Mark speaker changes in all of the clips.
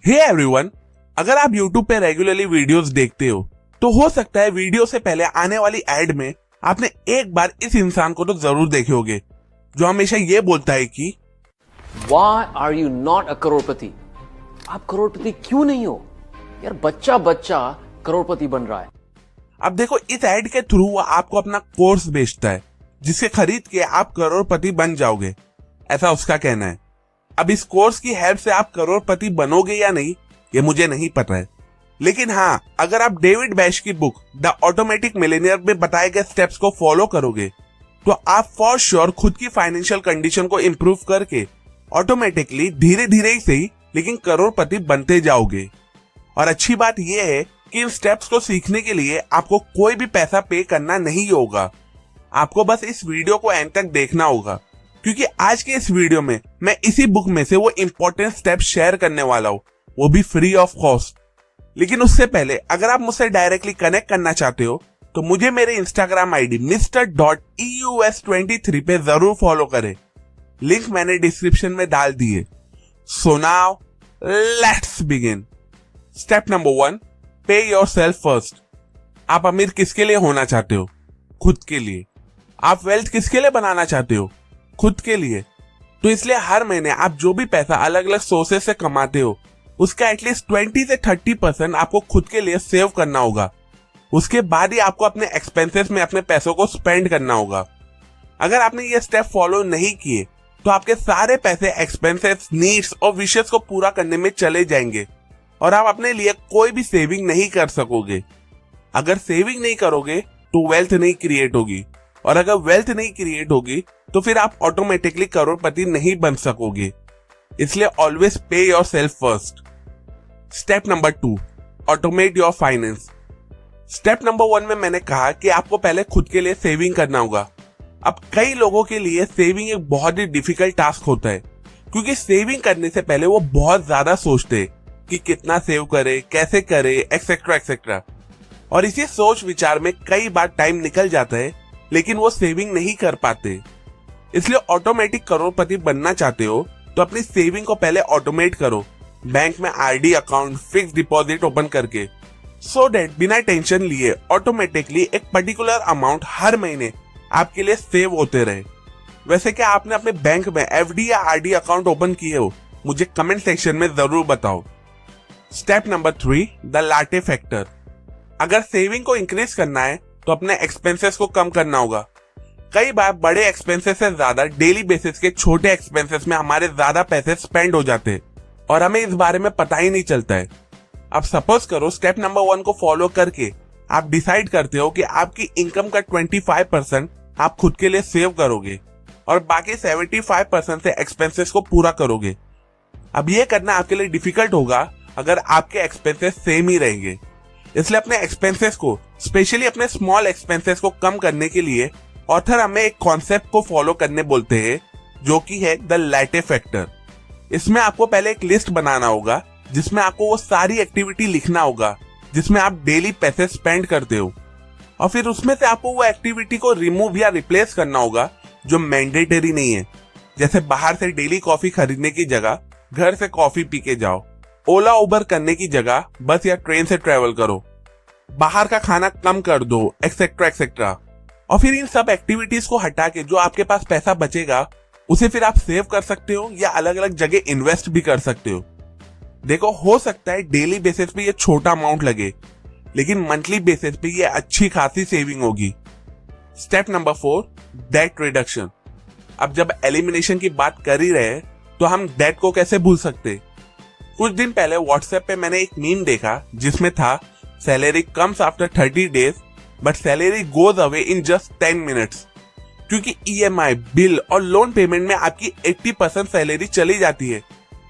Speaker 1: Hey everyone, अगर आप YouTube पे रेगुलरली वीडियोस देखते हो तो हो सकता है वीडियो से पहले आने वाली एड में आपने एक बार इस इंसान को तो जरूर देखे होगे जो हमेशा ये बोलता है कि
Speaker 2: Why are you not a करोड़पति? आप करोड़पति क्यों नहीं हो यार? बच्चा बच्चा करोड़पति बन रहा है।
Speaker 1: अब देखो, इस एड के थ्रू वो आपको अपना कोर्स बेचता है जिसे खरीद के आप करोड़पति बन जाओगे, ऐसा उसका कहना है। अब इस कोर्स की हेल्प से आप करोड़पति बनोगे या नहीं ये मुझे नहीं पता है, लेकिन हाँ, अगर आप डेविड बैश की बुक द ऑटोमेटिक मिलेनियर में बताए गए स्टेप्स को फॉलो करोगे तो आप फॉर श्योर खुद की फाइनेंशियल कंडीशन को इम्प्रूव करके ऑटोमेटिकली धीरे धीरे ही सही लेकिन करोड़पति बनते जाओगे। और अच्छी बात यह है कि इन स्टेप्स को सीखने के लिए आपको कोई भी पैसा पे करना नहीं होगा। आपको बस इस वीडियो को एंड तक देखना होगा, क्योंकि आज के इस वीडियो में मैं इसी बुक में से वो इंपॉर्टेंट स्टेप शेयर करने वाला हूँ, वो भी फ्री ऑफ कॉस्ट। लेकिन उससे पहले अगर आप मुझसे डायरेक्टली कनेक्ट करना चाहते हो तो मुझे मेरे इंस्टाग्राम आईडी Mr.EUS23 पे जरूर फॉलो करें। लिंक मैंने डिस्क्रिप्शन में डाल दिए। So now let's begin. Step number 1, पे योरसेल्फ फर्स्ट। आप अमीर किसके लिए होना चाहते हो? खुद के लिए। आप वेल्थ किसके लिए बनाना चाहते हो? खुद के लिए। तो इसलिए हर महीने आप जो भी पैसा अलग अलग सोर्सेस से कमाते हो उसका एटलीस्ट 20 से 30% आपको खुद के लिए सेव करना होगा। उसके बाद ही आपको अपने एक्सपेंसेस में अपने पैसों को स्पेंड करना होगा। अगर आपने ये स्टेप फॉलो नहीं किए तो आपके सारे पैसे एक्सपेंसेस, नीड्स और विशेस को पूरा करने में चले जाएंगे और आप अपने लिए कोई भी सेविंग नहीं कर सकोगे। अगर सेविंग नहीं करोगे तो वेल्थ नहीं क्रिएट होगी, और अगर वेल्थ नहीं क्रिएट होगी तो फिर आप ऑटोमेटिकली करोड़पति नहीं बन सकोगे। इसलिए ऑलवेज पे yourself first. Step number 2, automate your finance. Step number 1 में मैंने कहा कि आपको पहले खुद के लिए सेविंग करना होगा। अब कई लोगों के लिए सेविंग एक बहुत ही डिफिकल्ट टास्क होता है, क्योंकि सेविंग करने से पहले वो बहुत ज्यादा सोचते हैं कि कितना सेव करे, कैसे करे, एक्सेट्रा एक्सेट्रा। और इसी सोच विचार में कई बार टाइम निकल जाता है लेकिन वो सेविंग नहीं कर पाते। इसलिए ऑटोमेटिक करोड़पति बनना चाहते हो तो अपनी सेविंग को पहले ऑटोमेट करो, बैंक में RD account, fix deposit open करके, सो दैट बिना टेंशन लिए ऑटोमेटिकली एक पर्टिकुलर अमाउंट हर महीने आपके लिए सेव होते रहे। वैसे क्या आपने अपने बैंक में एफडी या आरडी अकाउंट ओपन किए हो? मुझे कमेंट सेक्शन में जरूर बताओ। Step number 3, the latte factor. अगर सेविंग को इंक्रीज करना है तो अपने एक्सपेंसेस को कम करना होगा। कई बार बड़े एक्सपेंसेस से ज्यादा डेली बेसिस के छोटे एक्सपेंसेस में हमारे ज्यादा पैसे स्पेंड हो जाते हैं और हमें इस बारे में पता ही नहीं चलता है। अब सपोज करो स्टेप नंबर 1 को फॉलो करके आप डिसाइड करते हो कि आपकी इनकम का 25% आप खुद के लिए सेव करोगे और बाकी 75% से एक्सपेंसेस को पूरा करोगे। अब ये करना आपके लिए डिफिकल्ट होगा अगर आपके एक्सपेंसेस सेम ही रहेंगे। इसलिए अपने एक्सपेंसेस को, स्पेशली अपने स्मॉल एक्सपेंसेस को कम करने के लिए ऑथर हमें एक कॉन्सेप्ट को फॉलो करने बोलते हैं जो कि है द लाटे फैक्टर। इसमें आपको पहले एक लिस्ट बनाना होगा जिसमें आपको वो सारी एक्टिविटी लिखना होगा जिसमें आप डेली पैसे स्पेंड करते हो, और फिर उसमें से आपको वो एक्टिविटी को रिमूव या रिप्लेस करना होगा जो मैंडेटरी नहीं है। जैसे बाहर से डेली कॉफी खरीदने की जगह घर से कॉफी पी के जाओ, ओला उबर करने की जगह बस या ट्रेन से ट्रेवल करो, बाहर का खाना कम कर दो, एक्सेट्रा एक्सेट्रा। और फिर इन सब एक्टिविटीज को हटा के जो आपके पास पैसा बचेगा उसे फिर आप सेव कर सकते हो या अलग अलग जगह इन्वेस्ट भी कर सकते हो। देखो, हो सकता है डेली बेसिस पे ये छोटा अमाउंट लगे लेकिन मंथली बेसिस पे ये अच्छी खासी सेविंग होगी। Step number 4, date reduction. अब जब एलिमिनेशन की बात कर ही रहे तो हम डेट को कैसे भूल सकते। कुछ दिन पहले व्हाट्सएप पे मैंने एक मीम देखा जिसमें था, salary comes after 30 days but salary goes away in just 10 minutes. क्योंकि ईएमआई, बिल और लोन पेमेंट में आपकी 80% सैलरी चली जाती है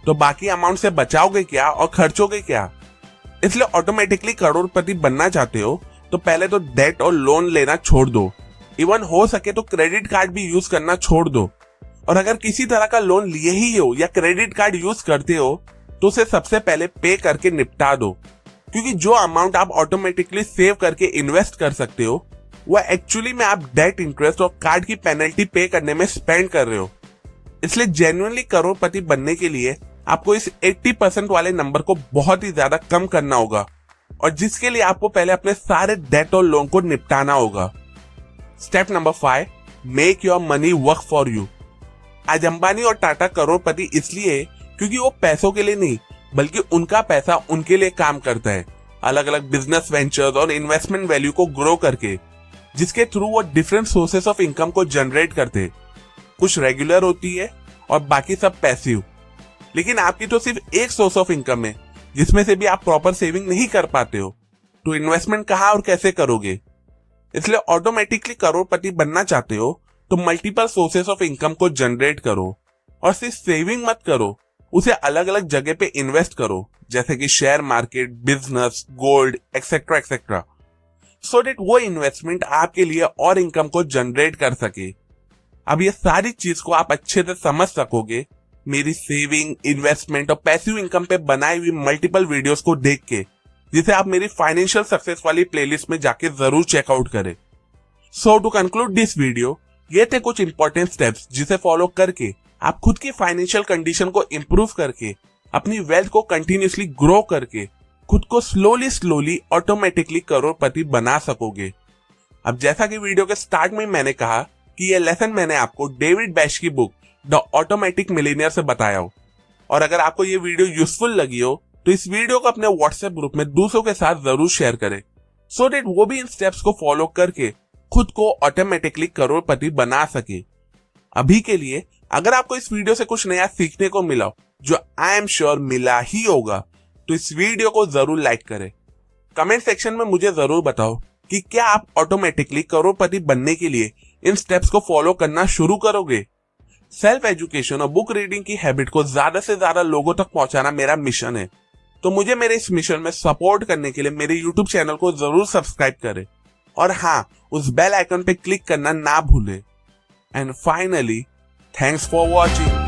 Speaker 1: तो बाकी अमाउंट से बचाओगे क्या और खर्चोगे क्या। इसलिए ऑटोमेटिकली करोड़पति बनना चाहते हो तो पहले तो डेट और लोन लेना छोड़ दो। इवन हो सके तो क्रेडिट कार्ड भी यूज करना छोड़ दो, और अगर किसी तरह का लोन लिए ही हो या क्रेडिट कार्ड यूज करते हो तो उसे सबसे पहले पे करके निपटा दो, क्योंकि जो अमाउंट आप ऑटोमेटिकली सेव करके इन्वेस्ट कर सकते हो वो एक्चुअली में आप डेट, इंटरेस्ट और कार्ड की पेनल्टी पे करने में स्पेंड कर रहे हो। इसलिए जेन्युइनली करोड़पति बनने के लिए आपको इस 80% वाले नंबर को बहुत ही ज्यादा कम करना होगा, और जिसके लिए आपको पहले अपने सारे डेट और लोन को निपटाना होगा। Step number 5, make your money work for you. आज अंबानी और टाटा करोड़पति इसलिए क्योंकि वो पैसों के लिए नहीं, बल्कि उनका पैसा उनके लिए काम करता है, अलग अलग बिजनेस वेंचर्स और इन्वेस्टमेंट वैल्यू को ग्रो करके, जिसके थ्रू वो डिफरेंट सोर्सेस ऑफ इनकम को जनरेट करते हैं। कुछ रेगुलर होती है और बाकी सब पैसिव। लेकिन आपकी तो सिर्फ एक सोर्स ऑफ इनकम है जिसमें से भी आप प्रॉपर सेविंग नहीं कर पाते हो, तो इन्वेस्टमेंट कहाँ और कैसे करोगे? इसलिए ऑटोमेटिकली करोड़पति बनना चाहते हो तो मल्टीपल सोर्सेस ऑफ इनकम को जनरेट करो, और सिर्फ सेविंग मत करो, उसे अलग अलग जगह पे इन्वेस्ट करो, जैसे कि share market, business, gold, etcetera etcetera, so that वो इन्वेस्टमेंट आपके लिए और इनकम को जनरेट कर सके। अब ये सारी चीज को आप अच्छे से समझ सकोगे मेरी सेविंग, इन्वेस्टमेंट और पैसिव इनकम पे बनाई हुई मल्टीपल वीडियोस को देख के, जिसे आप मेरी फाइनेंशियल सक्सेस वाली प्लेलिस्ट में जाके जरूर चेकआउट करें। सो टू कंक्लूड दिस वीडियो, ये थे कुछ इंपॉर्टेंट स्टेप्स जिसे फॉलो करके आप खुद की फाइनेंशियल कंडीशन को इंप्रूव करके, अपनी वेल्थ को कंटिन्यूसली ग्रो करके, खुद को स्लोली ऑटोमेटिकली करोड़पति बना सकोगे। अब जैसा कि वीडियो के स्टार्ट में मैंने कहा कि ये लेसन मैंने आपको डेविड बैश की बुक द ऑटोमेटिक मिलियनेयर से बताया हो, और अगर आपको ये वीडियो यूजफुल लगी हो तो इस वीडियो को अपने व्हाट्सएप ग्रुप में दूसरों के साथ जरूर शेयर करें, सो दैट वो भी इन स्टेप्स को फॉलो करके खुद को ऑटोमेटिकली करोड़पति बना सके। अभी के लिए अगर आपको इस वीडियो से कुछ नया सीखने को मिला, जो आई एम श्योर मिला ही होगा, तो इस वीडियो को जरूर लाइक करें। कमेंट सेक्शन में मुझे जरूर बताओ कि क्या आप ऑटोमेटिकली करोड़पति बनने के लिए इन स्टेप्स को फॉलो करना शुरू करोगे। सेल्फ एजुकेशन और बुक रीडिंग की हैबिट को ज्यादा से ज्यादा लोगों तक पहुंचाना मेरा मिशन है, तो मुझे मेरे इस मिशन में सपोर्ट करने के लिए मेरे यूट्यूब चैनल को जरूर सब्सक्राइब करें, और हाँ, उस बेल आइकन पे क्लिक करना ना भूलें। And finally, thanks for watching.